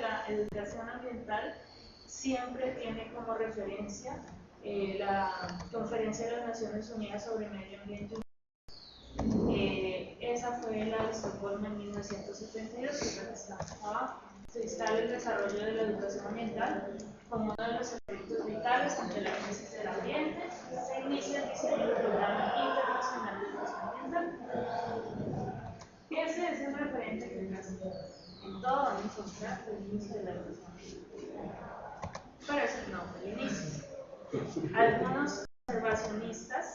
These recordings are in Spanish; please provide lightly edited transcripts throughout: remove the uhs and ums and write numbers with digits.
la educación ambiental siempre tiene como referencia la Conferencia de las Naciones Unidas sobre Medio Ambiente. Esa fue la de Estocolmo en 1972, que es la que está abajo. Se instala el desarrollo de la educación ambiental como uno de los aspectos vitales ante la crisis del ambiente. Se inicia el diseño del Programa Internacional de Educación Ambiental. Ese es el referente que casi en todo van a encontrar el inicio de la educación ambiental. Pero ese no fue el inicio. Algunos conservacionistas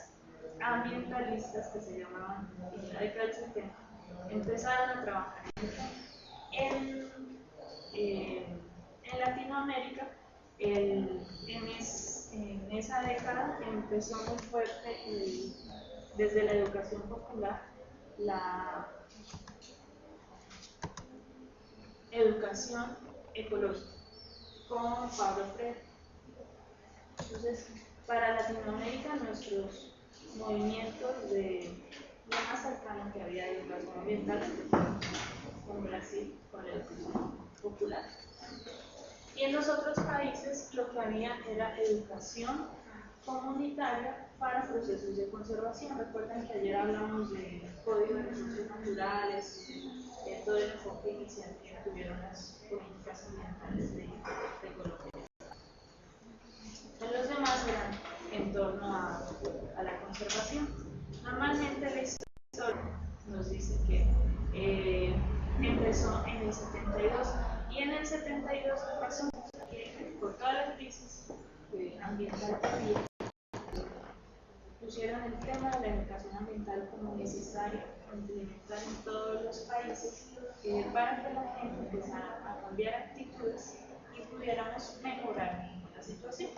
ambientalistas, que se llamaban en la década del 70, empezaron a trabajar en Latinoamérica. En esa década empezó muy fuerte desde la educación popular la educación ecológica con Pablo Freire. Entonces, para Latinoamérica, nuestros movimientos de lo más cercano que había de educación ambiental empezaron con Brasil, con la educación popular. Y en los otros países lo que había era educación comunitaria para procesos de conservación. Recuerden que ayer hablamos del Código de Recursos Naturales, de todo el enfoque inicial que tuvieron las políticas ambientales de Colombia. Los demás eran en torno a la conservación. Normalmente la historia nos dice que empezó en el 72 y en el 72 pasó que por toda la crisis ambiental que había, pusieron el tema de la educación ambiental como necesario implementar en todos los países para que la gente empezara a cambiar actitudes y pudiéramos mejorar la situación.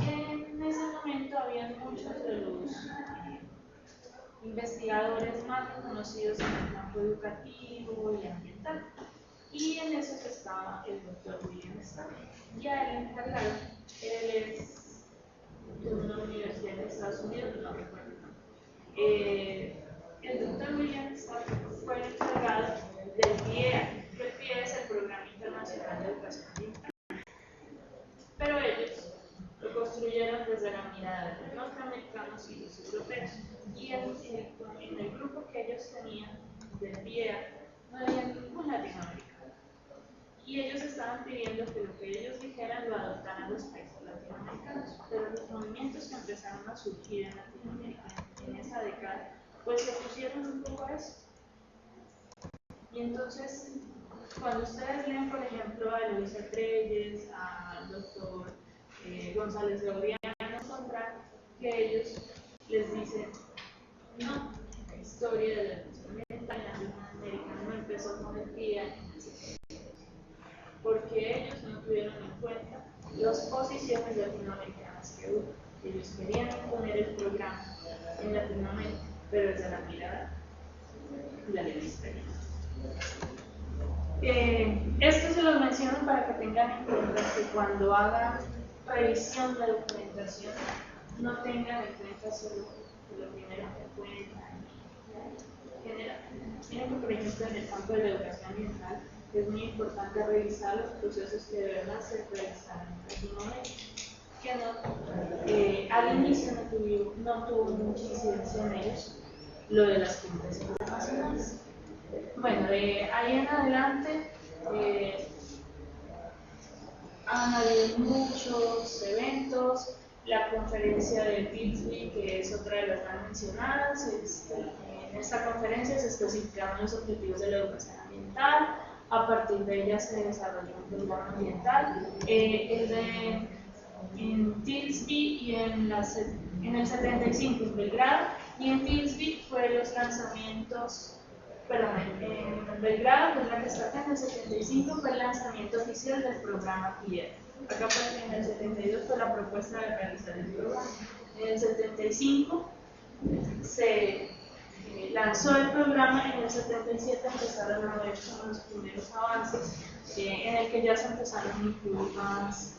En ese momento había muchos de los investigadores más reconocidos en el campo educativo y ambiental, y en eso estaba el doctor William Stark. Ya el encargado, él es de una universidad de Estados Unidos, no recuerdo el nombre. El doctor William Stark fue el encargado del PIEA, que el PIEA es el Programa Internacional de Educación Ambiental. Pero ellos lo construyeron desde la mirada de los norteamericanos y los europeos. Y en el grupo que ellos tenían del PIEA no había ningún latinoamericano. Y ellos estaban pidiendo que lo que ellos dijeran lo adoptaran los países latinoamericanos. Pero los movimientos que empezaron a surgir en Latinoamérica en esa década, pues se pusieron un poco a eso. Y entonces, cuando ustedes leen, por ejemplo, a Luisa Treyes, al doctor González Laureano, encontrar que ellos les dicen, no, la historia de la educación ambiental en Latinoamérica no empezó con el PIEA en el 72, porque ellos no tuvieron en cuenta las posiciones latinoamericanas que hubo. Ellos querían imponer el programa en Latinoamérica, pero desde la mirada y la experiencia. Esto se los menciono para que tengan en cuenta que cuando hagan revisión de la documentación no tengan en cuenta solo lo primero que encuentran. Miren que, por ejemplo, en el campo de la educación ambiental es muy importante revisar los procesos que de verdad se realizaron en Latinoamérica, que al inicio no tuvo mucha incidencia en ellos lo de las cumbres internacionales. Bueno, de ahí en adelante han habido muchos eventos. La conferencia de Tilsby, que es otra de las más mencionadas, en esta conferencia se especificaron los objetivos de la educación ambiental. A partir de ella se desarrolló un programa ambiental. En Tilsby y en el 75 en Belgrado, y en Tilsby fue los lanzamientos. Perdón, en Belgrado, que es la que está acá, en el 75 fue el lanzamiento oficial del programa PIEA. Acá en el 72 fue la propuesta de realizar el programa. En el 75 se lanzó el programa, en el 77 empezaron a ver los primeros avances, en el que ya se empezaron a incluir más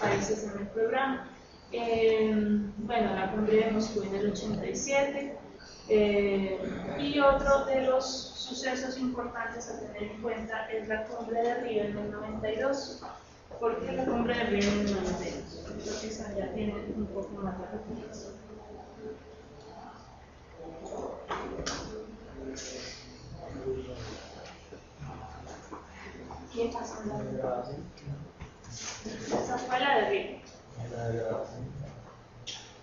países en el programa. Bueno, la cumbre de Moscú en el 87. Y otro de los sucesos importantes a tener en cuenta es la Cumbre de Río en el 92. ¿Por qué la Cumbre de Río en el 92? Porque quizá ya tiene un poco más de referencia. ¿Qué pasó en la Cumbre? Esa fue la de Río.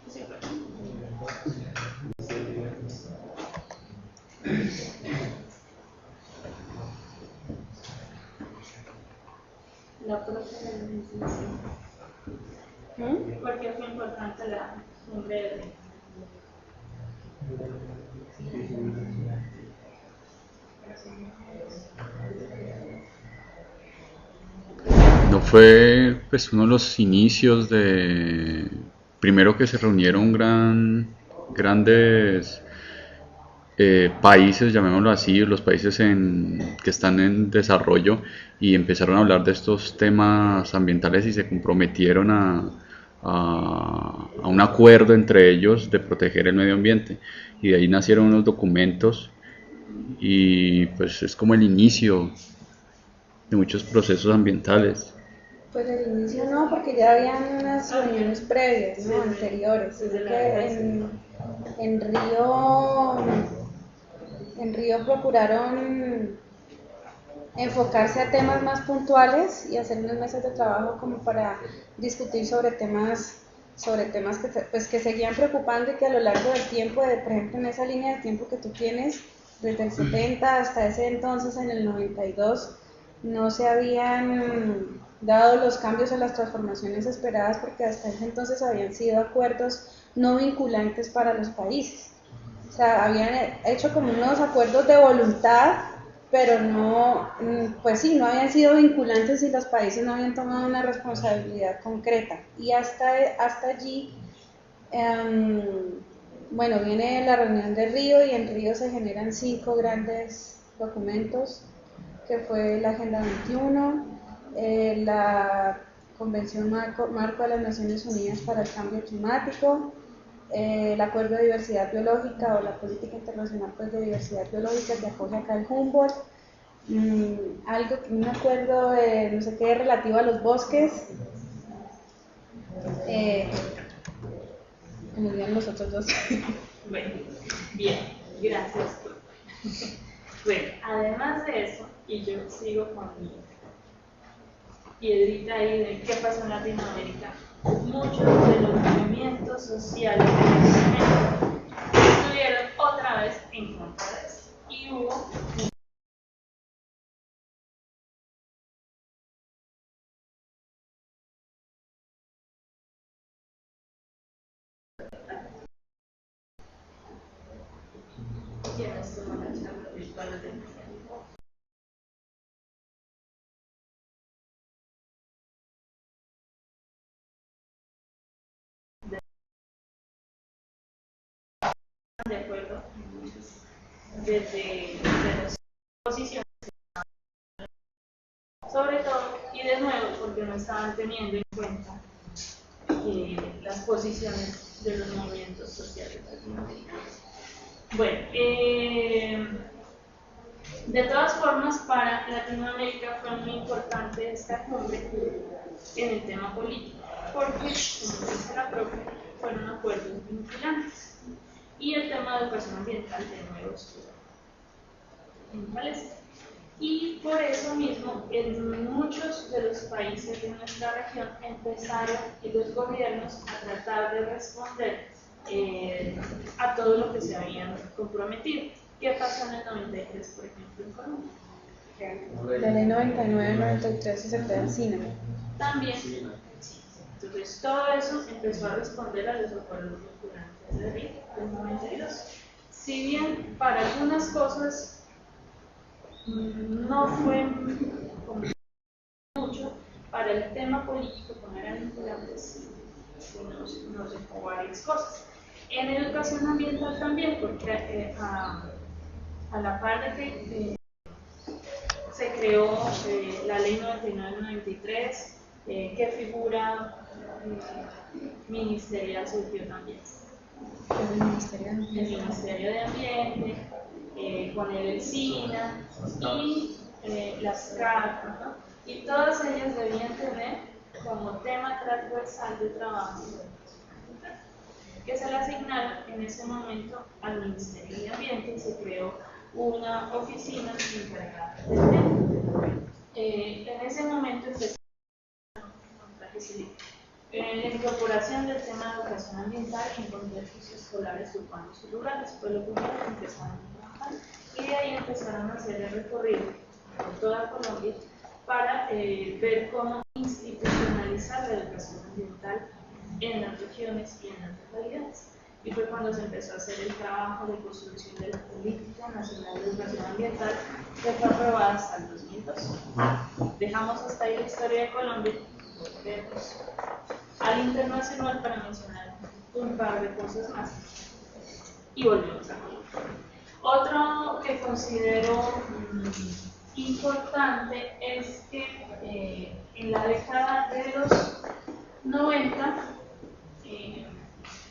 Sí, fue. La profesionalización. ¿Por qué fue importante la Cumbre de Río? No fue pues uno de los inicios de primero que se reunieron grandes países, llamémoslo así, los países que están en desarrollo y empezaron a hablar de estos temas ambientales y se comprometieron a un acuerdo entre ellos de proteger el medio ambiente. Y de ahí nacieron unos documentos y pues es como el inicio de muchos procesos ambientales. Pues el inicio no, porque ya habían unas reuniones previas, ¿no? Anteriores. Creo que en Río procuraron enfocarse a temas más puntuales y hacer unas mesas de trabajo como para discutir sobre temas que seguían preocupando y que a lo largo del tiempo, por ejemplo en esa línea de tiempo que tú tienes, desde el 70 hasta ese entonces, en el 92, no se habían dado los cambios o las transformaciones esperadas porque hasta ese entonces habían sido acuerdos no vinculantes para los países. O sea, habían hecho como unos acuerdos de voluntad, pero no, pues sí, no habían sido vinculantes y los países no habían tomado una responsabilidad concreta. Y hasta allí, bueno, viene la reunión de Río y en Río se generan 5 grandes documentos, que fue la Agenda 21, la Convención Marco de las Naciones Unidas para el Cambio Climático, el Acuerdo de Diversidad Biológica o la Política Internacional pues, de Diversidad Biológica que acoge acá el Humboldt, un acuerdo de no sé qué relativo a los bosques, como dirían los otros dos. Bueno, bien, gracias. Bueno, además de eso, y yo sigo con mi piedrita ahí de qué pasó en Latinoamérica, muchos de los movimientos sociales de Latinoamérica estuvieron otra vez en contra de eso. Y hubo quienes toman la charla virtual de acuerdo desde las posiciones, sobre todo, y de nuevo, porque no estaban teniendo en cuenta las posiciones de los movimientos sociales latinoamericanos. Bueno, de todas formas, para Latinoamérica fue muy importante esta cumbre en el tema político, porque, como dice la profe, fueron acuerdos vinculantes. Y el tema de educación ambiental de nuevo estuvo en palestra. Y por eso mismo, en muchos de los países de nuestra región empezaron los gobiernos a tratar de responder a todo lo que se habían comprometido. ¿Qué pasó en el 93, por ejemplo, en Colombia? La ley 99-93 se crea en Sina. También, sí. Entonces, todo eso empezó a responder a los acuerdos vinculantes de Río del 92. Si bien para algunas cosas no fue como mucho, para el tema político, como eran vinculantes, nos dejó varias cosas. En educación ambiental también, porque a la par de que se creó la ley 99-93, que figura ministerial surgió también. Es el Ministerio de el Ambiente. Ministerio de Ambiente, con el SINA y las CAP, ¿no? Y todas ellas debían tener como tema transversal de trabajo que se le asignaron en ese momento al Ministerio de Ambiente y se creó una oficina encargada del tema. En ese momento empezó la incorporación del tema de educación ambiental en contextos escolares urbanos y rurales fue lo primero que empezaron a trabajar y de ahí empezaron a hacer el recorrido por toda Colombia para ver cómo institucionalizar la educación ambiental en las regiones y en las localidades. Y fue cuando se empezó a hacer el trabajo de construcción de la Política Nacional de Educación Ambiental, que fue aprobada hasta el 2002. Dejamos hasta ahí la historia de Colombia, volvemos al internacional para mencionar un par de cosas más y volvemos a Colombia. Otro que considero importante es que en la década de los 90,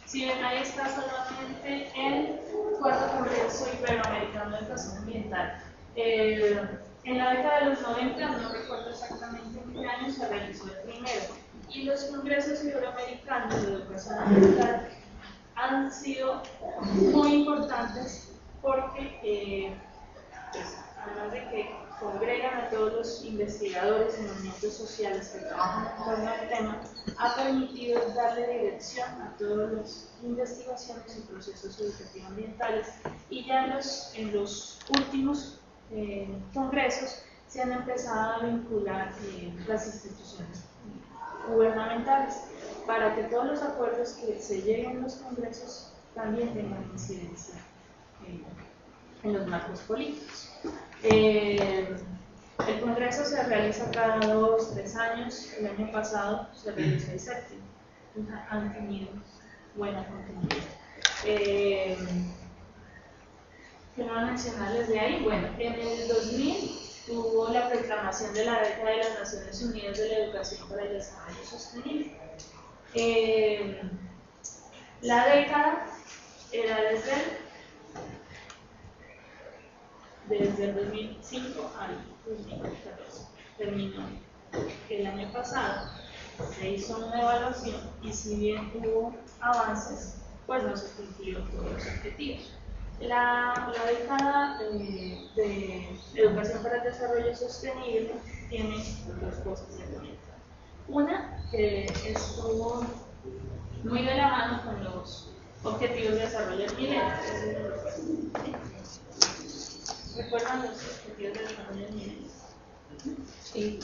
si ven ahí está solamente el Cuarto Congreso Iberoamericano de Educación Ambiental. En la década de los 90, no recuerdo exactamente en qué año se realizó el primero, y los congresos iberoamericanos de educación ambiental han sido muy importantes porque, pues, además de que congregan a todos los investigadores y movimientos sociales que trabajan en torno al tema, ha permitido darle dirección a todas las investigaciones y procesos educativos ambientales, y ya en los últimos congresos se han empezado a vincular las instituciones gubernamentales para que todos los acuerdos que se lleguen en los congresos también tengan incidencia en los marcos políticos. El Congreso se realiza cada 2 o 3 años. El año pasado se realizó el séptimo. Han tenido buena continuidad. ¿Qué más mencionarles de ahí? Bueno, en el 2000 hubo la proclamación de la década de las Naciones Unidas de la Educación para el Desarrollo Sostenible. La década era desde el 2005 al 2014. Terminó el año pasado, se hizo una evaluación y si bien hubo avances, pues no se cumplieron todos los objetivos. La década de educación para el desarrollo sostenible tiene 2 cosas de comentar. Una, que estuvo muy de la mano con los objetivos de desarrollo del milenio. ¿Recuerdan los objetivos de desarrollo del milenio? Sí.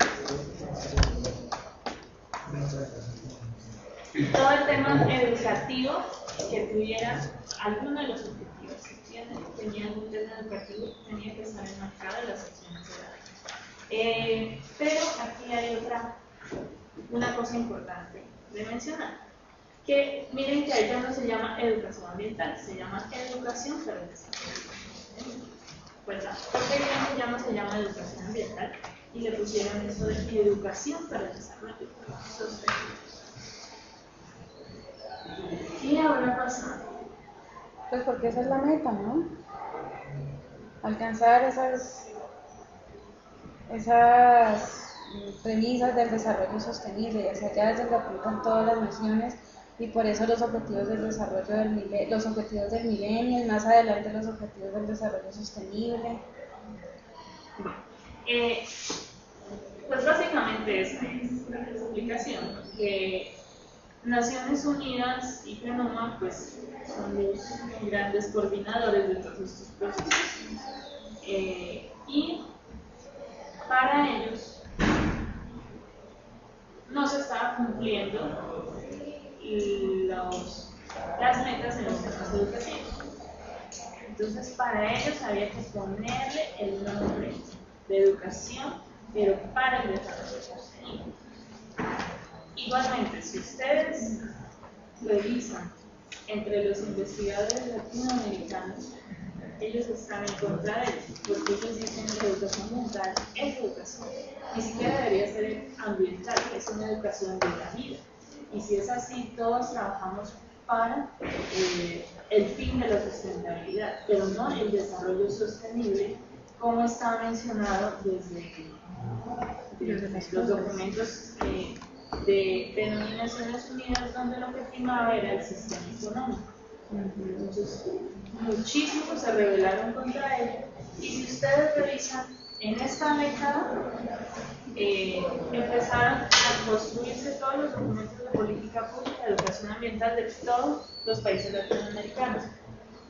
Todo el tema educativo que tuviera alguno de los objetivos que tenía algún tema educativo tenía que estar enmarcado en las acciones de la ley. Pero aquí hay una cosa importante de mencionar, que miren que ya no se llama educación ambiental, se llama educación para el desarrollo. ¿Verdad? ¿Por qué ya no se llama educación ambiental? Y le pusieron eso de educación para el desarrollo sostenible. ¿Qué habrá pasado? Pues porque esa es la meta, ¿no? Alcanzar esas premisas del desarrollo sostenible, y hacia allá es donde apuntan todas las naciones, y por eso los objetivos del desarrollo los objetivos del milenio, y más adelante los objetivos del desarrollo sostenible. Pues básicamente esa es la explicación, que Naciones Unidas y PRENUMA pues son los grandes coordinadores de todos estos procesos, y para ellos no se estaba cumpliendo las metas en los temas educativos. Entonces para ellos había que ponerle el nombre de educación, pero para el desarrollo sostenible. Igualmente, si ustedes revisan entre los investigadores latinoamericanos, ellos están en contra de eso, porque ellos dicen que la educación ambiental es educación, ni siquiera debería ser ambiental, es una educación de la vida. Y si es así, todos trabajamos para el fin de la sustentabilidad, pero no el desarrollo sostenible, como está mencionado desde los documentos de Naciones Unidas, donde lo que primaba era el sistema económico. Entonces, muchísimos se rebelaron contra ello, y si ustedes revisan, en esta década empezaron a construirse todos los documentos de política pública de educación ambiental de todos los países latinoamericanos,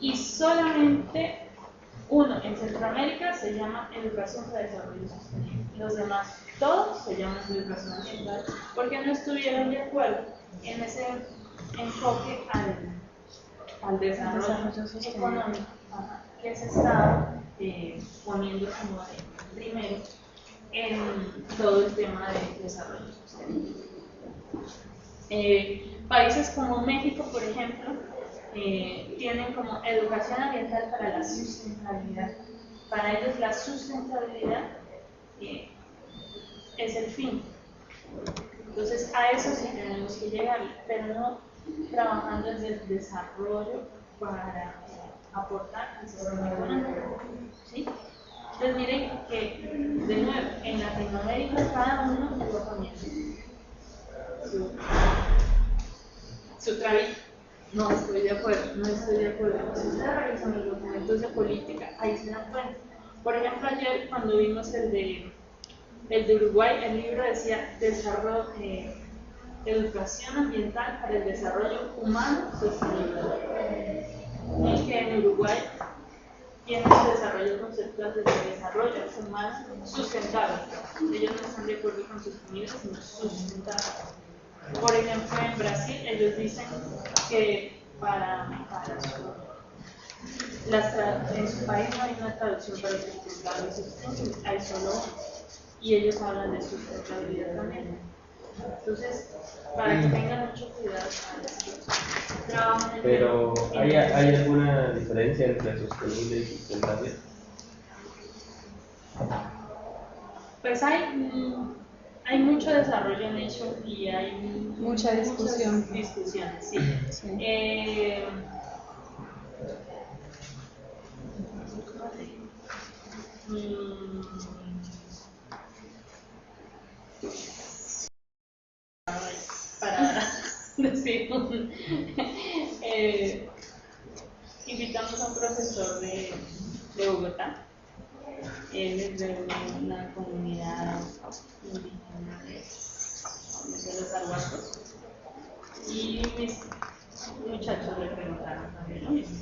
y solamente uno en Centroamérica se llama Educación para Desarrollo Sostenible. Los demás, todos se llaman Educación Ambiental, porque no estuvieron de acuerdo en ese enfoque al desarrollo económico que se está poniendo como primero en todo el tema de desarrollo sostenible. Países como México, por ejemplo, tienen como educación ambiental para la sustentabilidad. Para ellos la sustentabilidad es el fin. Entonces a eso sí tenemos que llegar, pero no trabajando desde el desarrollo para aportar al sistema económico. ¿Sí? Entonces miren que, de nuevo, en Latinoamérica cada uno va poniendo su trabito. No estoy de acuerdo, no estoy de acuerdo. Si ustedes revisan los documentos de política, ahí se dan cuenta. Por ejemplo, ayer cuando vimos el de Uruguay, el libro decía educación ambiental para el desarrollo humano sostenible. Y que en Uruguay tienen el desarrollo conceptual de desarrollo humano sustentable. Ellos no están de acuerdo con sostenible, sino sustentable. Por ejemplo, en Brasil ellos dicen que en su país no hay una traducción para sustentable y sostenible, hay solo uno, y ellos hablan de sustentabilidad también. Entonces, para que tengan mucho cuidado con trabajan en pero ¿hay alguna diferencia entre sostenible y sustentable? Pues hay mucho desarrollo en eso y hay mucha discusión. Muchas discusiones, sí. Sí. Para decir invitamos a un profesor de Bogotá. Él es de una comunidad indígena de los Arhuacos, y mis muchachos le preguntaron también lo mismo.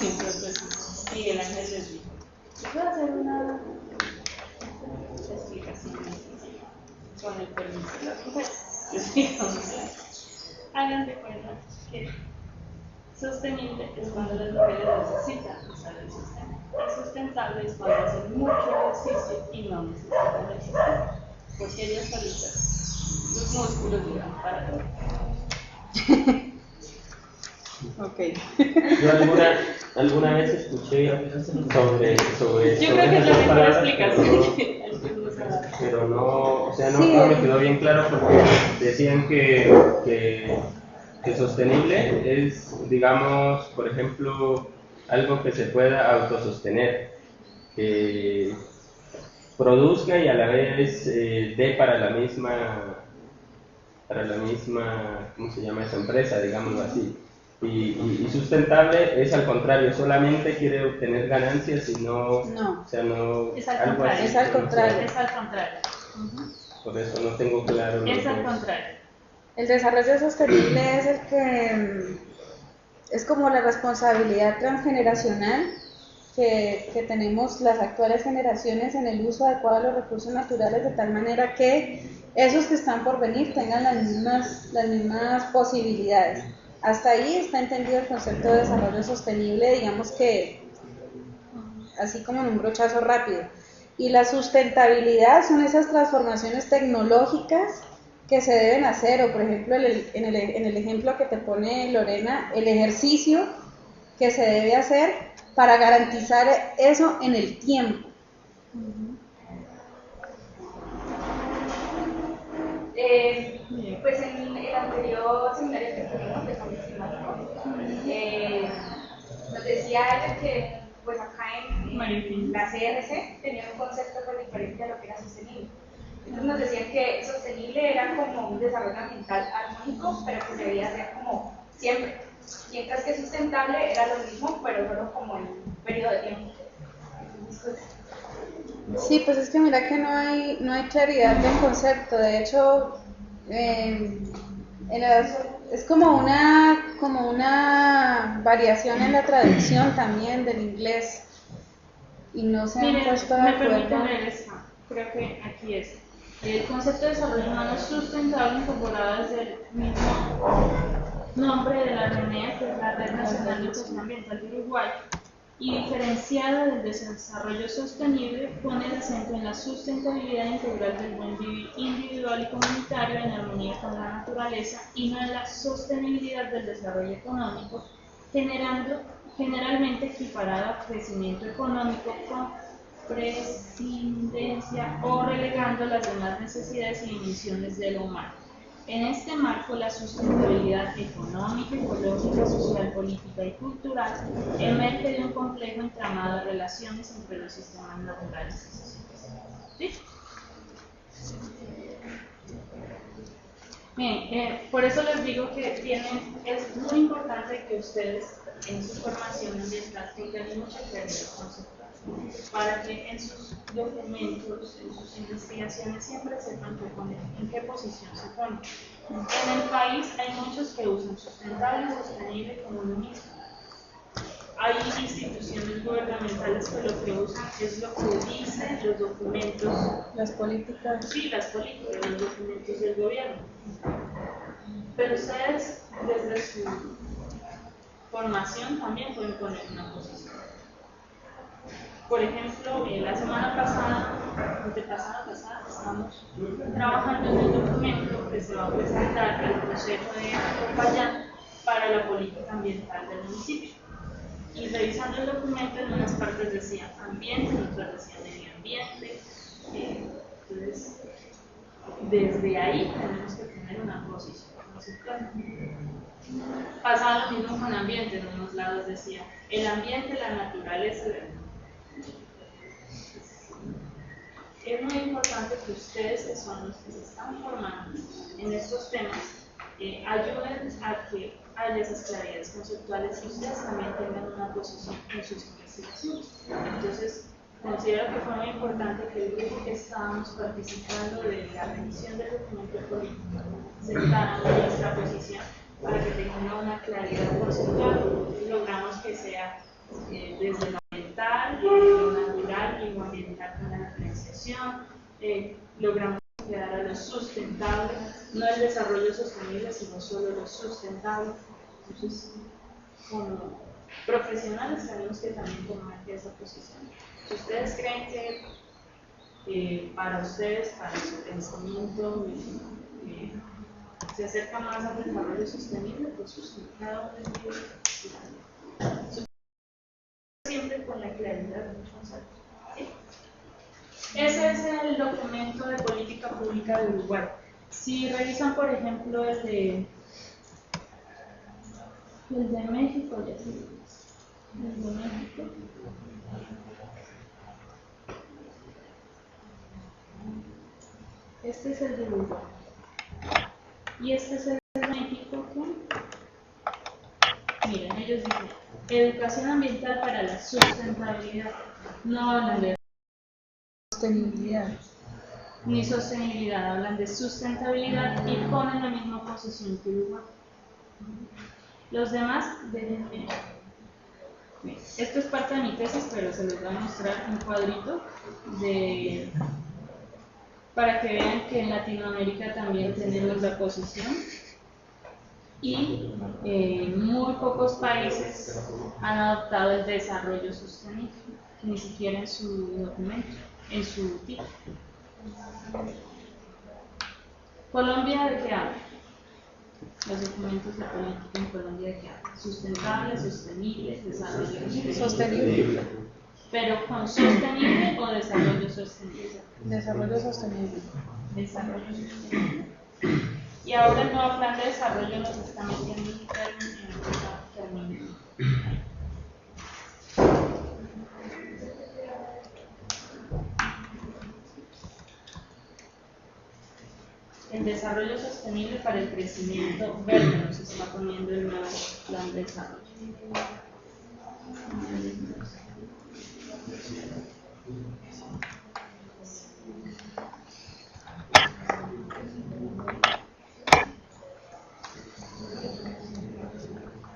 Entonces Miguel Ángel les dijo: les voy a hacer una explicación con el permiso de las mujeres. Les dijo: hagan de cuenta que sostenible es cuando las mujeres necesitan usar el sistema. Y sustentable es cuando hacen mucho ejercicio y no necesitan el sistema, porque ellas solitas, sus músculos duran para todo. Ok. Yo alguna vez escuché sobre Yo creo que es la mejor palabras, explicación pero no, o sea, no, Sí. no me quedó bien claro, porque decían que sostenible es, digamos, por ejemplo, algo que se pueda autosostener, que produzca y a la vez dé para la misma, ¿cómo se llama esa empresa? Digámoslo así. Y sustentable es al contrario, solamente quiere obtener ganancias y no, No. o sea, no, Es al algo contrario. así. Es al contrario. Es al contrario. Por eso no tengo claro. Es al los dos. contrario. El desarrollo sostenible es el que es como la responsabilidad transgeneracional que tenemos las actuales generaciones en el uso adecuado de los recursos naturales, de tal manera que esos que están por venir tengan las mismas posibilidades. Hasta ahí está entendido el concepto de desarrollo sostenible, digamos que así como en un brochazo rápido. Y la sustentabilidad son esas transformaciones tecnológicas que se deben hacer, o por ejemplo en el ejemplo que te pone Lorena, el ejercicio que se debe hacer para garantizar eso en el tiempo. Pues en el anterior seminario que tuvimos de cambio climático, nos decía ella que pues acá en la CRC tenía un concepto pues diferente a lo que era sostenible. Entonces nos decían que sostenible era como un desarrollo ambiental armónico, pero que se debía hacer como siempre. Mientras que sustentable era lo mismo, pero solo como en un periodo de tiempo. Sí, pues es que mira que no hay claridad del concepto. De hecho, es como una variación en la traducción también del inglés. Y no se han puesto de me acuerdo. permiten leer esta, creo que aquí es. El concepto de desarrollo humano sustentable incorporado desde el mismo nombre de la RNEA, que es la Red Nacional de Educación Ambiental de Uruguay, y diferenciada del desarrollo sostenible, pone el acento en la sustentabilidad integral del buen vivir individual y comunitario en armonía con la naturaleza y no en la sostenibilidad del desarrollo económico, generalmente equiparado a crecimiento económico con prescindencia o relegando las demás necesidades y dimensiones de lo humano. En este marco, la sustentabilidad económica, ecológica, social, política y cultural emerge de un complejo entramado de relaciones entre los sistemas naturales y sociales. ¿Sí? Bien, por eso les digo que es muy importante que ustedes en su formación ambiental tengan mucha claridad conceptual, para que en sus documentos, en sus investigaciones siempre sepan en qué posición se ponen. En el país hay muchos que usan sustentable y sostenible como lo mismo. Hay instituciones gubernamentales que lo que usan es lo que dicen los documentos. Las políticas. Sí, las políticas, los documentos del gobierno. Pero ustedes, desde su formación, también pueden poner una posición. Por ejemplo, la semana pasada, estamos trabajando en un documento que se va a presentar al Consejo de Popayán para la política ambiental del municipio. Y revisando el documento, en unas partes decía ambiente, en otras decía medio ambiente. Entonces, desde ahí tenemos que tener una posición conceptual. Pasaba lo mismo con ambiente, en unos lados decía el ambiente, la naturaleza. Es muy importante que ustedes, que son los que se están formando en estos temas, ayuden a que haya esas claridades conceptuales y ustedes también tengan una posición en sus investigaciones. Entonces, considero que fue muy importante que el grupo que estábamos participando de la revisión del documento político sentara nuestra posición para que tengan una claridad conceptual. Logramos que sea desde lo ambiental, lo natural y lo ambiental con la diferenciación. Logramos quedar a lo sustentable, no el desarrollo sostenible, sino solo lo sustentable. Entonces, como profesionales tenemos que también tomar esa posición. Si ustedes creen que para ustedes, para su pensamiento, se acerca más al desarrollo sostenible, pues cada uno es siempre con la claridad del concepto. ¿Sí? Ese es el documento de política pública de Uruguay. Si revisan, por ejemplo, el de México, ya sí. El de México. Este es el de Uruguay. Y este es el de México. Miren, ellos dicen educación ambiental para la sustentabilidad. No hablan de Sostenibilidad. ni sostenibilidad, hablan de sustentabilidad y ponen la misma posición que Uruguay. Los demás, déjenme. Esto es parte de mi tesis, pero se les va a mostrar un cuadrito para que vean que en Latinoamérica también tenemos la posición y muy pocos países han adoptado el desarrollo sostenible, ni siquiera en su documento, en su título. Colombia, ¿de qué habla? Los documentos de política en Colombia, ¿de qué habla? Sustentable, sostenible, desarrollo Sostenible. Pero con sostenible o desarrollo sostenible. Desarrollo sostenible. Desarrollo sostenible. Y ahora el nuevo plan de desarrollo nos está metiendo un término en el término. El desarrollo sostenible para el crecimiento verde nos está poniendo el nuevo plan de desarrollo.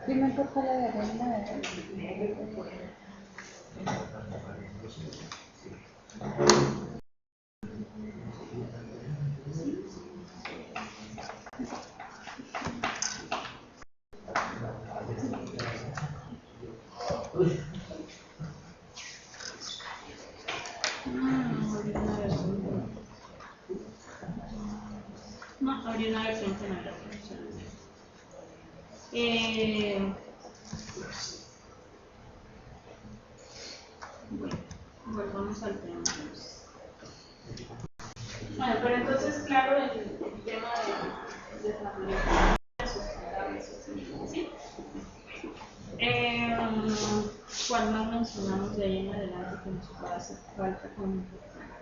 Dime por favor la de arena. No, habría una versión que no era profesional. Bueno, volvamos al tema. Bueno, pero entonces, claro, el tema de desarrollo sustentable, ¿sí? ¿Cuál más mencionamos de ahí en adelante que nos pueda hacer falta como importante?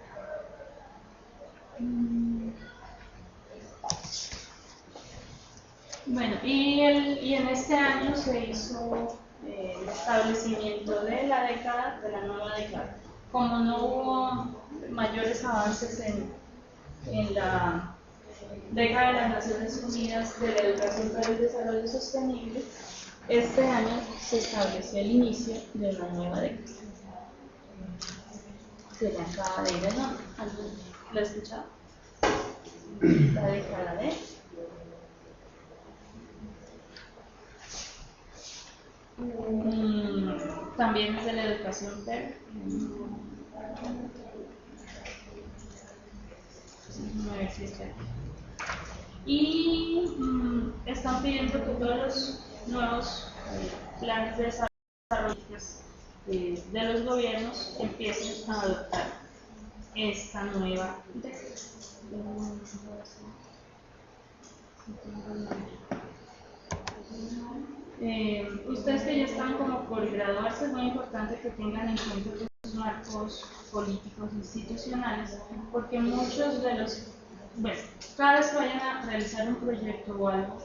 Bueno, y en este año se hizo el establecimiento de la década, de la nueva década. Como no hubo mayores avances en la década de las Naciones Unidas de la educación para el desarrollo sostenible, este año se estableció el inicio de una nueva década. Se le acaba de ir el nombre. ¿Alguien lo ha escuchado? La década de... También es de la educación verde. A ver si está aquí. Y están pidiendo que todos los nuevos planes de desarrollo de los gobiernos empiecen a adoptar esta nueva década. Ustedes que ya están como por graduarse, es muy importante que tengan en cuenta los marcos políticos institucionales, porque muchos de los, bueno, cada vez que vayan a realizar un proyecto o algo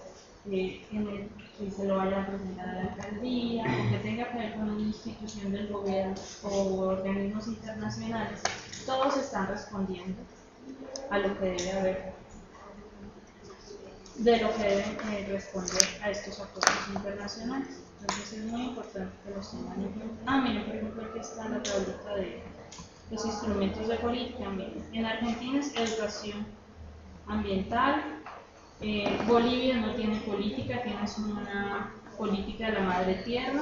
en el que se lo vayan a presentar a la alcaldía, o que tenga que ver con una institución del gobierno o organismos internacionales, todos están respondiendo a lo que debe haber, de lo que deben responder a estos acuerdos internacionales. Entonces es muy importante que los tengan en cuenta. Miren, por ejemplo, aquí está la tablita de los instrumentos de política. Miren, en Argentina es educación ambiental. Bolivia no tiene política, tiene una política de la madre tierra.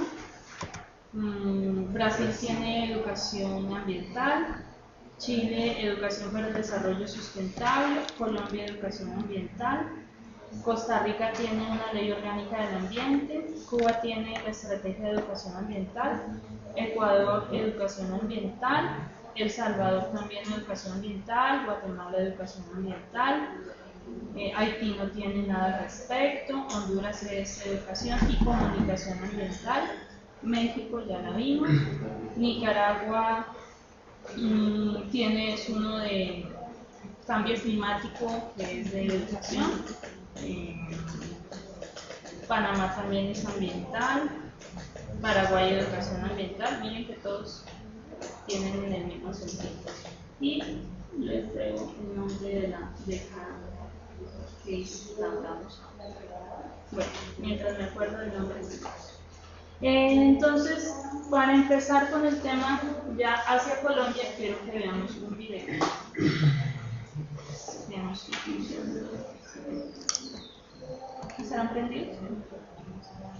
Brasil tiene educación ambiental. Chile, educación para el desarrollo sustentable. Colombia, educación ambiental. Costa Rica tiene una ley orgánica del ambiente, Cuba tiene la estrategia de educación ambiental, Ecuador educación ambiental, El Salvador también educación ambiental, Guatemala educación ambiental, Haití no tiene nada al respecto, Honduras es educación y comunicación ambiental, México ya la vimos, Nicaragua tiene uno de cambio climático que es de educación. Panamá también es ambiental, Paraguay educación ambiental, miren que todos tienen en el mismo sentido. Y les traigo el nombre de la década que hablamos. Bueno, mientras me acuerdo del nombre de entonces, para empezar con el tema ya hacia Colombia, quiero que veamos un video. Veamos un video. ¿Estarán prendidos?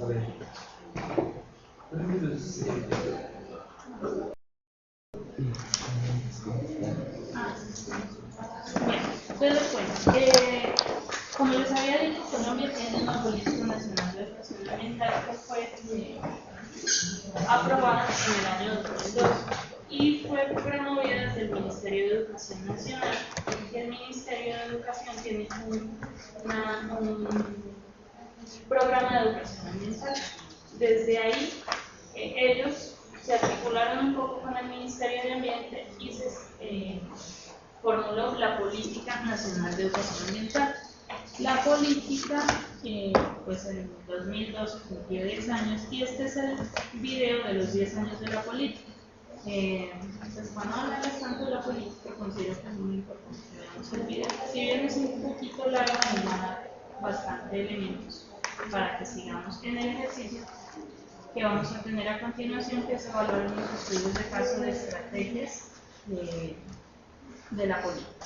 A ver. Bien, entonces les cuento. Como les había dicho, Colombia tiene una política nacional de educación ambiental que fue aprobada en el año 2002 y fue promovida desde el Ministerio de Educación Nacional. El Ministerio de Educación tiene un programa de educación ambiental. Desde ahí ellos se articularon un poco con el Ministerio de Ambiente y se formuló la Política Nacional de Educación Ambiental. La política, pues en 2012 cumplió 10 años y este es el video de los 10 años de la política. Entonces, cuando hablamos tanto de la política, considero que es muy importante que veamos el video. Si bien es un poquito largo, nos va a dar bastante elementos para que sigamos en el ejercicio que vamos a tener a continuación, que es evaluar los estudios de caso de estrategias de la política.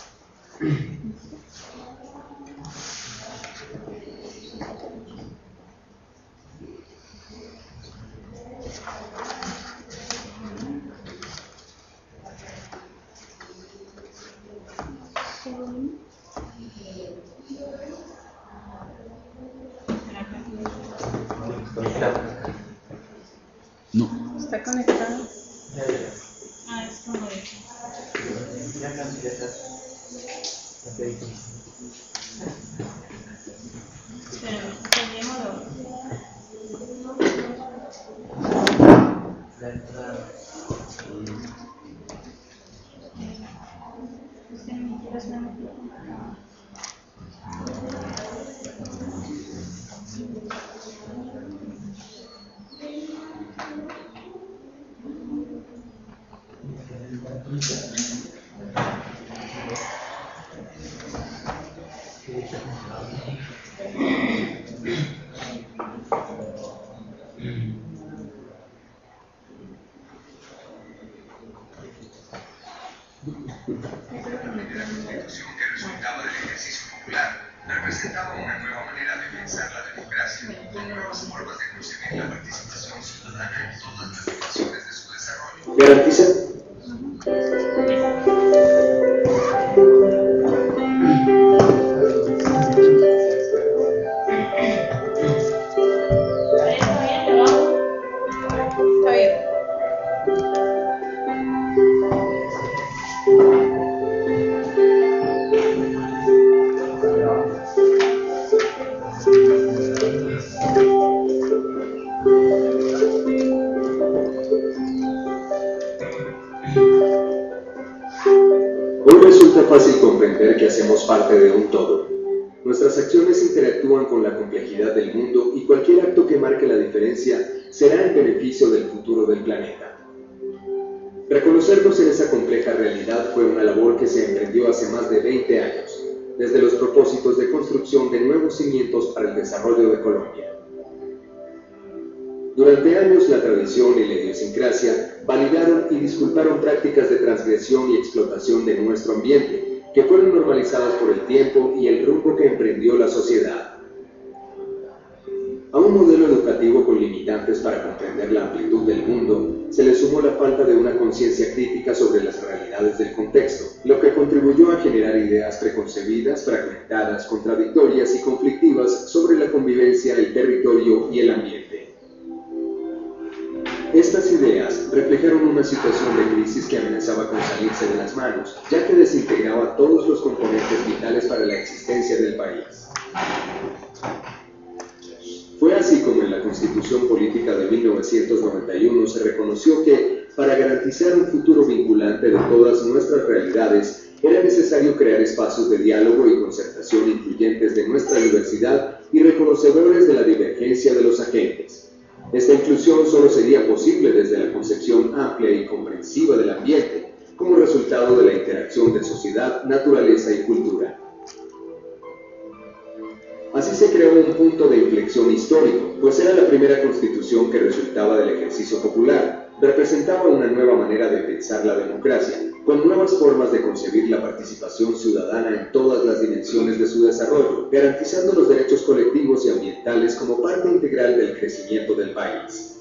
No. ¿Está conectado? Ah, es como eso. Ya está. Pero tenemos es que ni siquiera se me metió. Representaba una nueva manera de pensar la democracia, con nuevas formas de concebir la participación ciudadana en todas las dimensiones de su desarrollo. Garantiza. Está bien. Hoy resulta fácil comprender que hacemos parte de un todo. Nuestras acciones interactúan con la complejidad del mundo y cualquier acto que marque la diferencia será en beneficio del futuro del planeta. Reconocernos en esa compleja realidad fue una labor que se emprendió hace más de 20 años, desde los propósitos de construcción de nuevos cimientos para el desarrollo de Colombia. Durante años la tradición y la idiosincrasia validaron y disculparon prácticas de transgresión y explotación de nuestro ambiente, que fueron normalizadas por el tiempo y el rumbo que emprendió la sociedad. A un modelo educativo con limitantes para comprender la amplitud del mundo, se le sumó la falta de una conciencia crítica sobre las realidades del contexto, lo que contribuyó a generar ideas preconcebidas, fragmentadas, contradictorias y conflictivas sobre la convivencia, el territorio y el ambiente. Estas ideas reflejaron una situación de crisis que amenazaba con salirse de las manos, ya que desintegraba todos los componentes vitales para la existencia del país. Fue así como en la Constitución Política de 1991 se reconoció que, para garantizar un futuro vinculante de todas nuestras realidades, era necesario crear espacios de diálogo y concertación incluyentes de nuestra diversidad y reconocedores de la divergencia de los agentes. Esta inclusión solo sería posible desde la concepción amplia y comprensiva del ambiente, como resultado de la interacción de sociedad, naturaleza y cultura. Así se creó un punto de inflexión histórico, pues era la primera constitución que resultaba del ejercicio popular, representaba una nueva manera de pensar la democracia, con nuevas formas de concebir la participación ciudadana en todas las dimensiones de su desarrollo, garantizando los derechos colectivos y ambientales como parte integral del crecimiento del país.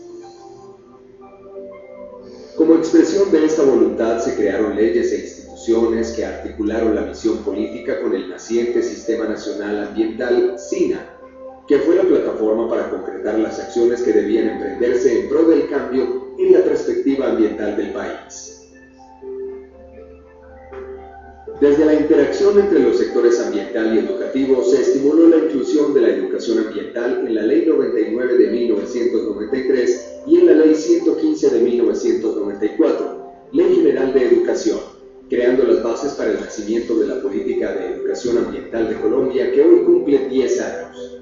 Como expresión de esta voluntad se crearon leyes e instituciones que articularon la misión política con el naciente Sistema Nacional Ambiental, SINA, que fue la plataforma para concretar las acciones que debían emprenderse en pro del cambio en la perspectiva ambiental del país. Desde la interacción entre los sectores ambiental y educativo, educativo se estimuló la inclusión de la educación ambiental en la Ley 99 de 1993 y en la Ley 115 de 1994, Ley General de Educación, creando las bases para el nacimiento de la política de educación ambiental de Colombia, que hoy cumple 10 años.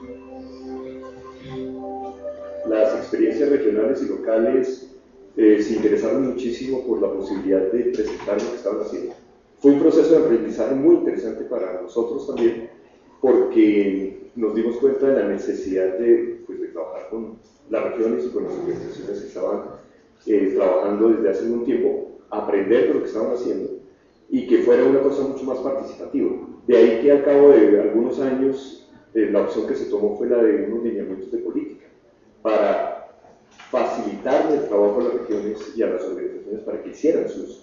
Las experiencias regionales y locales se interesaron muchísimo por la posibilidad de presentar lo que estaban haciendo. Fue un proceso de aprendizaje muy interesante para nosotros también, porque nos dimos cuenta de la necesidad de trabajar con las regiones y con las organizaciones que estaban trabajando desde hace un tiempo, aprender de lo que estaban haciendo y que fuera una cosa mucho más participativa. De ahí que al cabo de algunos años la opción que se tomó fue la de unos lineamientos de política para facilitar el trabajo a las regiones y a las organizaciones para que hicieran sus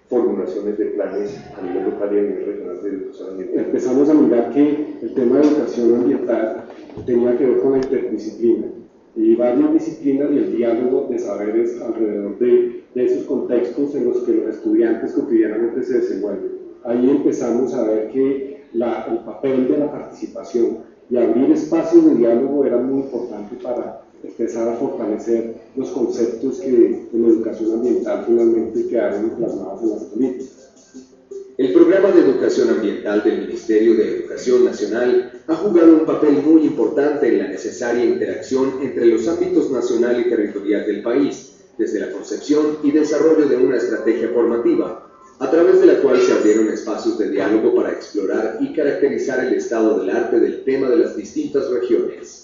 formulaciones de planes a nivel local y a nivel regional de educación ambiental. Empezamos a mirar que el tema de educación ambiental tenía que ver con la interdisciplina y varias disciplinas y el diálogo de saberes alrededor de esos contextos en los que los estudiantes cotidianamente se desenvuelven. Ahí empezamos a ver que el papel de la participación y abrir espacios de diálogo era muy importante para empezar a fortalecer los conceptos que en la educación ambiental finalmente quedaron plasmados en las políticas. El programa de educación ambiental del Ministerio de Educación Nacional ha jugado un papel muy importante en la necesaria interacción entre los ámbitos nacional y territorial del país, desde la concepción y desarrollo de una estrategia formativa, a través de la cual se abrieron espacios de diálogo para explorar y caracterizar el estado del arte del tema de las distintas regiones.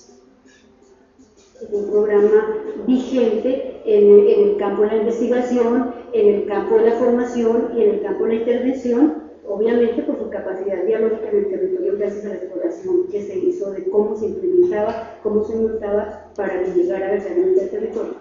Es un programa vigente en el campo de la investigación, en el campo de la formación y en el campo de la intervención, obviamente por su capacidad dialógica en el territorio gracias a la exploración que se hizo de cómo se implementaba, cómo se montaba para que llegara verdaderamente al territorio.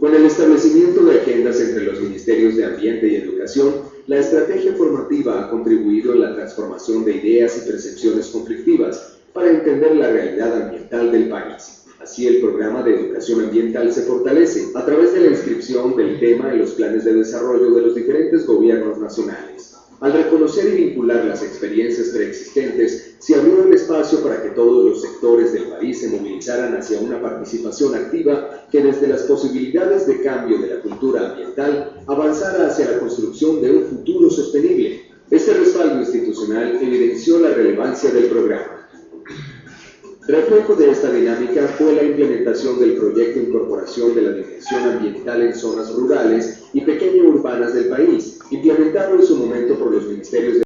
Con el establecimiento de agendas entre los Ministerios de Ambiente y Educación, la estrategia formativa ha contribuido en la transformación de ideas y percepciones conflictivas para entender la realidad ambiental del país. Así, el programa de educación ambiental se fortalece a través de la inscripción del tema en los planes de desarrollo de los diferentes gobiernos nacionales. Al reconocer y vincular las experiencias preexistentes, se abrió el espacio para que todos los sectores del país se movilizaran hacia una participación activa que desde las posibilidades de cambio de la cultura ambiental avanzara hacia la construcción de un futuro sostenible. Este respaldo institucional evidenció la relevancia del programa. Reflejo de esta dinámica fue la implementación del proyecto de incorporación de la dimensión ambiental en zonas rurales y pequeño-urbanas del país, implementado en su momento por los ministerios de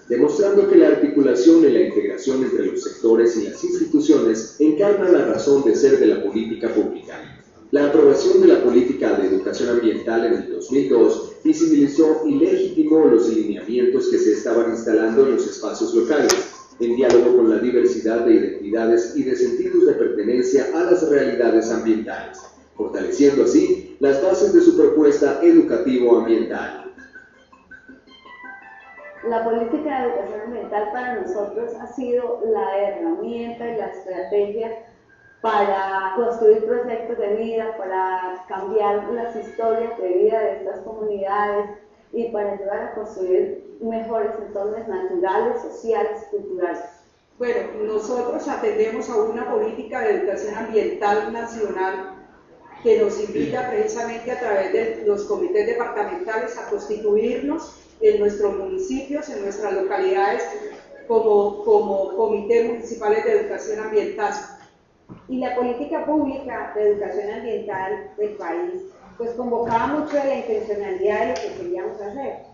demostrando que la articulación y la integración entre los sectores y las instituciones encarna la razón de ser de la política pública. La aprobación de la política de educación ambiental en el 2002 visibilizó y legitimó los lineamientos que se estaban instalando en los espacios locales, en diálogo con la diversidad de identidades y de sentidos de pertenencia a las realidades ambientales, fortaleciendo así las bases de su propuesta educativo-ambiental. La política de educación ambiental para nosotros ha sido la herramienta y la estrategia para construir proyectos de vida, para cambiar las historias de vida de estas comunidades y para ayudar a construir mejores entornos naturales, sociales, culturales. Bueno, nosotros atendemos a una política de educación ambiental nacional que nos invita precisamente a través de los comités departamentales a constituirnos en nuestros municipios, en nuestras localidades, como comités municipales de educación ambiental. Y la política pública de educación ambiental del país pues convocaba mucho de la intencionalidad de lo que queríamos hacer.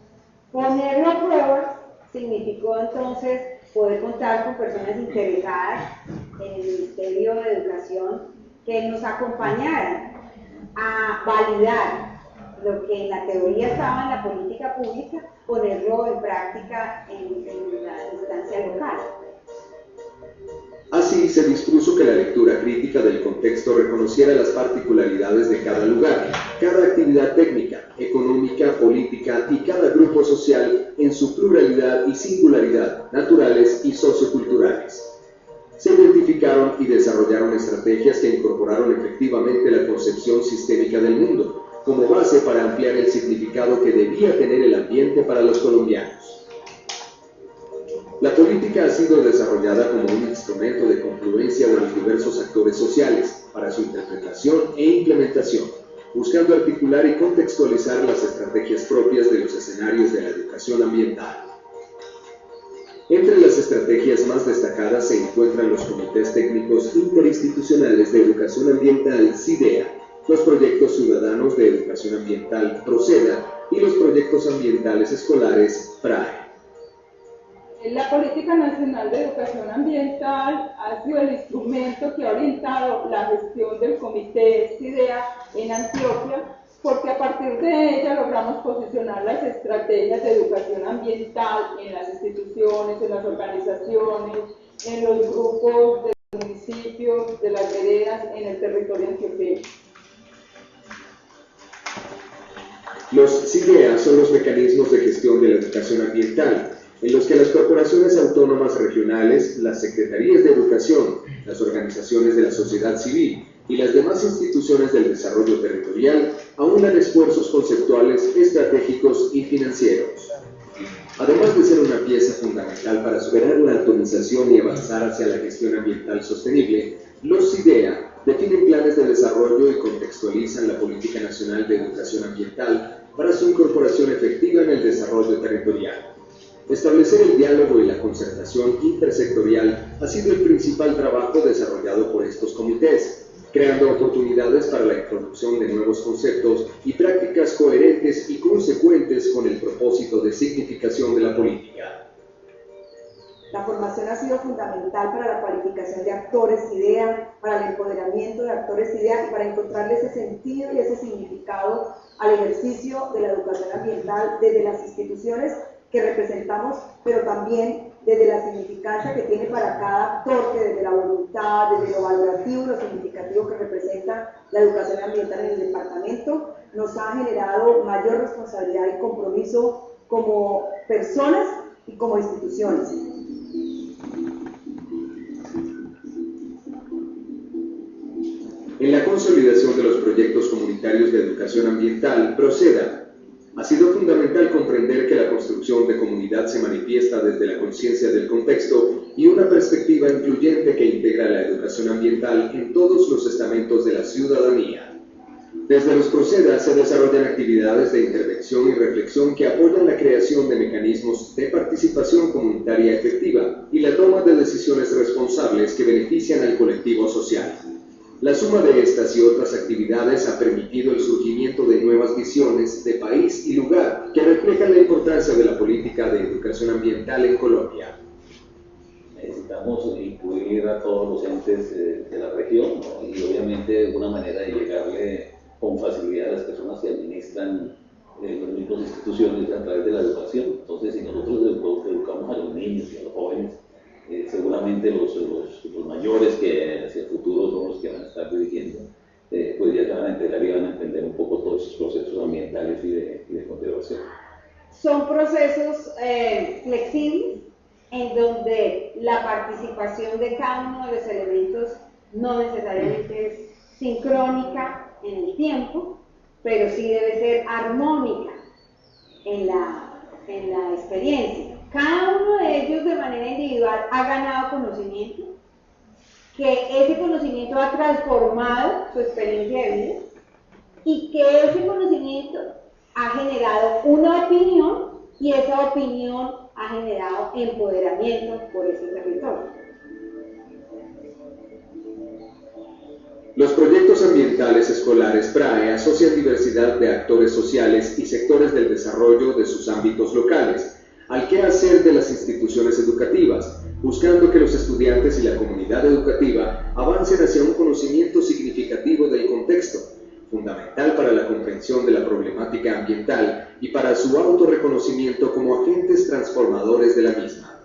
Ponerlo a prueba significó entonces poder contar con personas interesadas en el Ministerio de Educación que nos acompañaran a validar lo que en la teoría estaba en la política pública, ponerlo en práctica en la instancia local. Así, se dispuso que la lectura crítica del contexto reconociera las particularidades de cada lugar, cada actividad técnica, económica, política y cada grupo social en su pluralidad y singularidad, naturales y socioculturales. Se identificaron y desarrollaron estrategias que incorporaron efectivamente la concepción sistémica del mundo, como base para ampliar el significado que debía tener el ambiente para los colombianos. La política ha sido desarrollada como un instrumento de confluencia de los diversos actores sociales para su interpretación e implementación, buscando articular y contextualizar las estrategias propias de los escenarios de la educación ambiental. Entre las estrategias más destacadas se encuentran los comités técnicos interinstitucionales de educación ambiental CIDEA, los proyectos ciudadanos de educación ambiental PROCEDA y los proyectos ambientales escolares PRAE. La Política Nacional de Educación Ambiental ha sido el instrumento que ha orientado la gestión del Comité CIDEA en Antioquia, porque a partir de ella logramos posicionar las estrategias de educación ambiental en las instituciones, en las organizaciones, en los grupos de los municipios, de las veredas, en el territorio antioqueño. Los CIDEA son los mecanismos de gestión de la educación ambiental, en los que las corporaciones autónomas regionales, las secretarías de educación, las organizaciones de la sociedad civil y las demás instituciones del desarrollo territorial aunan esfuerzos conceptuales, estratégicos y financieros. Además de ser una pieza fundamental para superar la atomización y avanzar hacia la gestión ambiental sostenible, los CIDEA definen planes de desarrollo y contextualizan la Política Nacional de Educación Ambiental para su incorporación efectiva en el desarrollo territorial. Establecer el diálogo y la concertación intersectorial ha sido el principal trabajo desarrollado por estos comités, creando oportunidades para la introducción de nuevos conceptos y prácticas coherentes y consecuentes con el propósito de significación de la política. La formación ha sido fundamental para la cualificación de actores CIDEA, para el empoderamiento de actores CIDEA y para encontrarle ese sentido y ese significado al ejercicio de la educación ambiental desde las instituciones que representamos, pero también desde la significancia que tiene para cada actor, que desde la voluntad, desde lo valorativo, lo significativo que representa la educación ambiental en el departamento, nos ha generado mayor responsabilidad y compromiso como personas y como instituciones. En la consolidación de los proyectos comunitarios de educación ambiental, PROCEDA, ha sido fundamental comprender que la construcción de comunidad se manifiesta desde la conciencia del contexto y una perspectiva incluyente que integra la educación ambiental en todos los estamentos de la ciudadanía. Desde los PROCEDA se desarrollan actividades de intervención y reflexión que apoyan la creación de mecanismos de participación comunitaria efectiva y la toma de decisiones responsables que benefician al colectivo social. La suma de estas y otras actividades ha permitido el surgimiento de nuevas visiones de país y lugar que reflejan la importancia de la política de educación ambiental en Colombia. Necesitamos incluir a todos los entes de la región, ¿no? Y obviamente una manera de llegarle con facilidad a las personas que administran las mismas instituciones a través de la educación. Entonces, si nosotros educamos a los niños y a los jóvenes, seguramente los mayores que hacia el futuro son los que van a estar dirigiendo, pues ya se van a enterar y van a entender un poco todos esos procesos ambientales y de conservación. Son procesos flexibles en donde la participación de cada uno de los elementos no necesariamente es sincrónica en el tiempo, pero sí debe ser armónica en la experiencia. Cada uno de ellos de manera individual ha ganado conocimiento, que ese conocimiento ha transformado su experiencia de vida y que ese conocimiento ha generado una opinión y esa opinión ha generado empoderamiento por ese territorio. Los proyectos ambientales escolares PRAE asocian diversidad de actores sociales y sectores del desarrollo de sus ámbitos locales al quehacer de las instituciones educativas, buscando que los estudiantes y la comunidad educativa avancen hacia un conocimiento significativo del contexto, fundamental para la comprensión de la problemática ambiental y para su autorreconocimiento como agentes transformadores de la misma.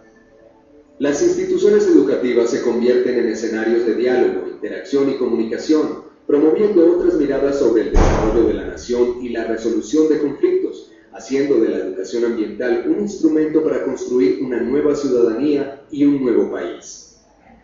Las instituciones educativas se convierten en escenarios de diálogo, interacción y comunicación, promoviendo otras miradas sobre el desarrollo de la nación y la resolución de conflictos, haciendo de la educación ambiental un instrumento para construir una nueva ciudadanía y un nuevo país.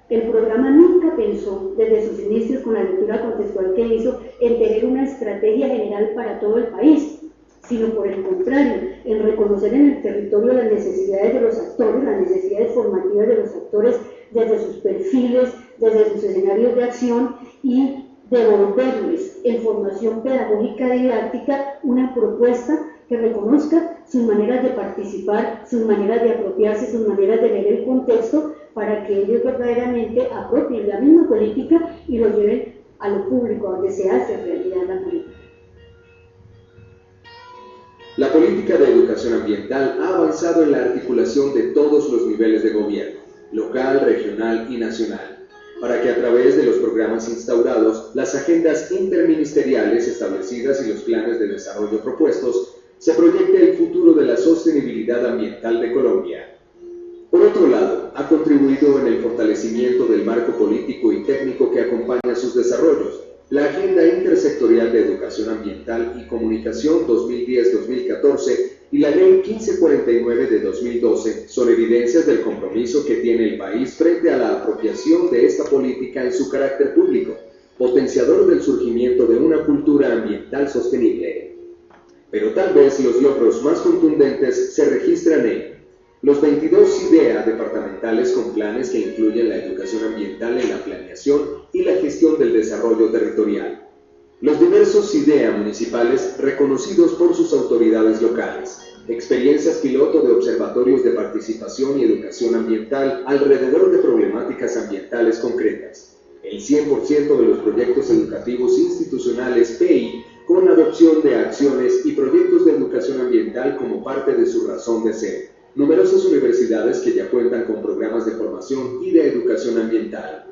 El programa nunca pensó, desde sus inicios con la lectura contextual que hizo, en tener una estrategia general para todo el país, sino por el contrario, en reconocer en el territorio las necesidades de los actores, las necesidades formativas de los actores desde sus perfiles, desde sus escenarios de acción y devolverles en formación pedagógica didáctica una propuesta que reconozca sus maneras de participar, sus maneras de apropiarse, sus maneras de leer el contexto para que ellos verdaderamente apropien la misma política y lo lleven a lo público, donde se hace realidad la política. La política de educación ambiental ha avanzado en la articulación de todos los niveles de gobierno, local, regional y nacional, para que a través de los programas instaurados, las agendas interministeriales establecidas y los planes de desarrollo propuestos, se proyecte el futuro de la sostenibilidad ambiental de Colombia. Por otro lado, ha contribuido en el fortalecimiento del marco político y técnico que acompaña sus desarrollos. La Agenda Intersectorial de Educación Ambiental y Comunicación 2010-2014 y la Ley 1549 de 2012 son evidencias del compromiso que tiene el país frente a la apropiación de esta política en su carácter público, potenciador del surgimiento de una cultura ambiental sostenible. Pero tal vez los logros más contundentes se registran en los 22 IDEA departamentales con planes que incluyen la educación ambiental en la planeación y la gestión del desarrollo territorial. Los diversos IDEA municipales reconocidos por sus autoridades locales. Experiencias piloto de observatorios de participación y educación ambiental alrededor de problemáticas ambientales concretas. El 100% de los proyectos educativos institucionales PEI con adopción de acciones y proyectos de educación ambiental como parte de su razón de ser. Numerosas universidades que ya cuentan con programas de formación y de educación ambiental.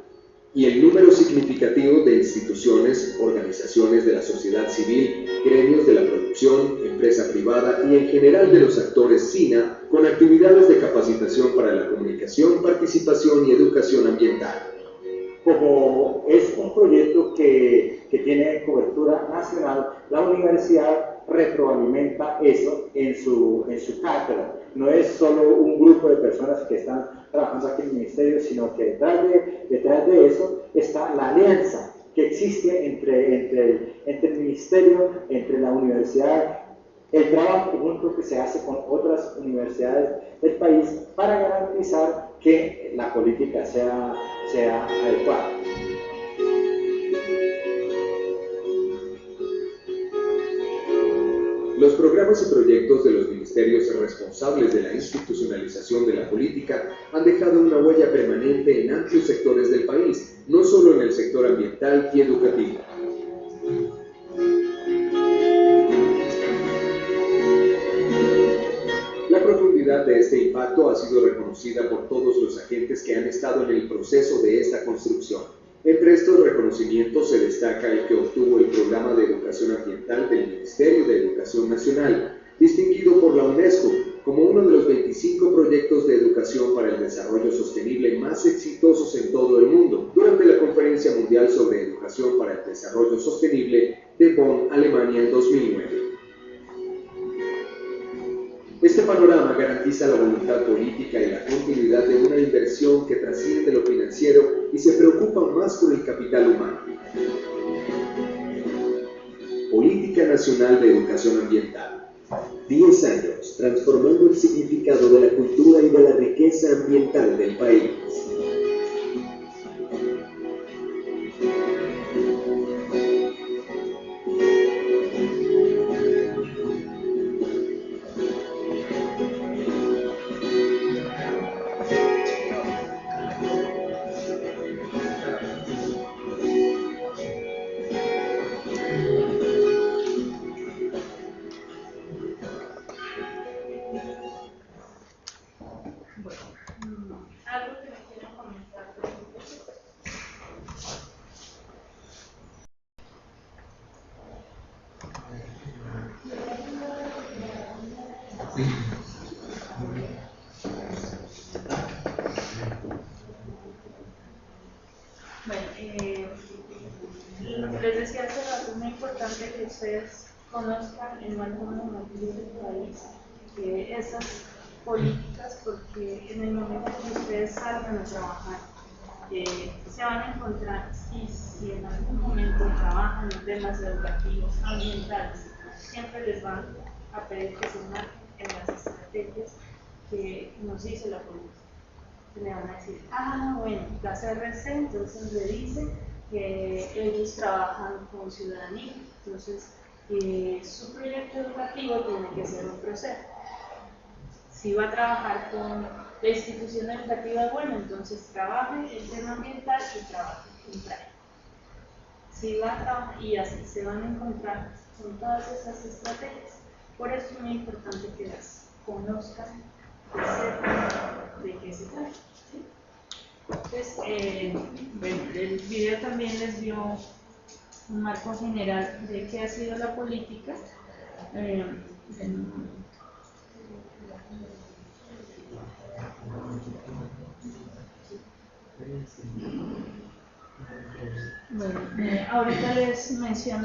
Y el número significativo de instituciones, organizaciones de la sociedad civil, gremios de la producción, empresa privada y en general de los actores SINA con actividades de capacitación para la comunicación, participación y educación ambiental. Como es un proyecto que tiene cobertura nacional, la universidad retroalimenta eso en su cátedra. No es solo un grupo de personas que están trabajando aquí en el ministerio, sino que detrás de eso está la alianza que existe entre el ministerio, entre la universidad, el trabajo conjunto que se hace con otras universidades del país para garantizar que la política sea adecuada. Los programas y proyectos de los ministerios responsables de la institucionalización de la política han dejado una huella permanente en amplios sectores del país, no solo en el sector ambiental y educativo. La profundidad de este impacto ha sido reconocida por todos los agentes que han estado en el proceso de esta construcción. Entre estos reconocimientos se destaca el que obtuvo el Programa de Educación Ambiental del Ministerio de Educación Nacional, distinguido por la UNESCO como uno de los 25 proyectos de educación para el desarrollo sostenible más exitosos en todo el mundo, durante la Conferencia Mundial sobre Educación para el Desarrollo Sostenible de Bonn, Alemania, en 2009. Este panorama garantiza la voluntad política y la continuidad de una inversión que trasciende lo financiero y se preocupa más por el capital humano. Política Nacional de Educación Ambiental. 10 años transformando el significado de la cultura y de la riqueza ambiental del país. Algo que me quieran comentar. Bueno, les decía hace rato, es muy importante que ustedes conozcan el marco normativo del país, esas políticas, porque en el momento que ustedes salgan a trabajar, se van a encontrar, si en algún momento trabajan en temas educativos, ambientales, siempre les van a pedir que se unan en las estrategias que nos dice la política. Le van a decir, bueno, la CRC entonces le dice que ellos trabajan con ciudadanía, entonces su proyecto educativo tiene que ser un proceso. Si va a trabajar con la institución educativa, bueno, entonces trabaje el tema ambiental y trabaje en playa. Si va a trabajar, y así se van a encontrar con todas esas estrategias. Por eso es muy importante que las conozcan, que sepan de qué se trata. ¿Sí? Entonces, bueno, el video también les dio un marco general de qué ha sido la política. Bueno, ahorita les menciono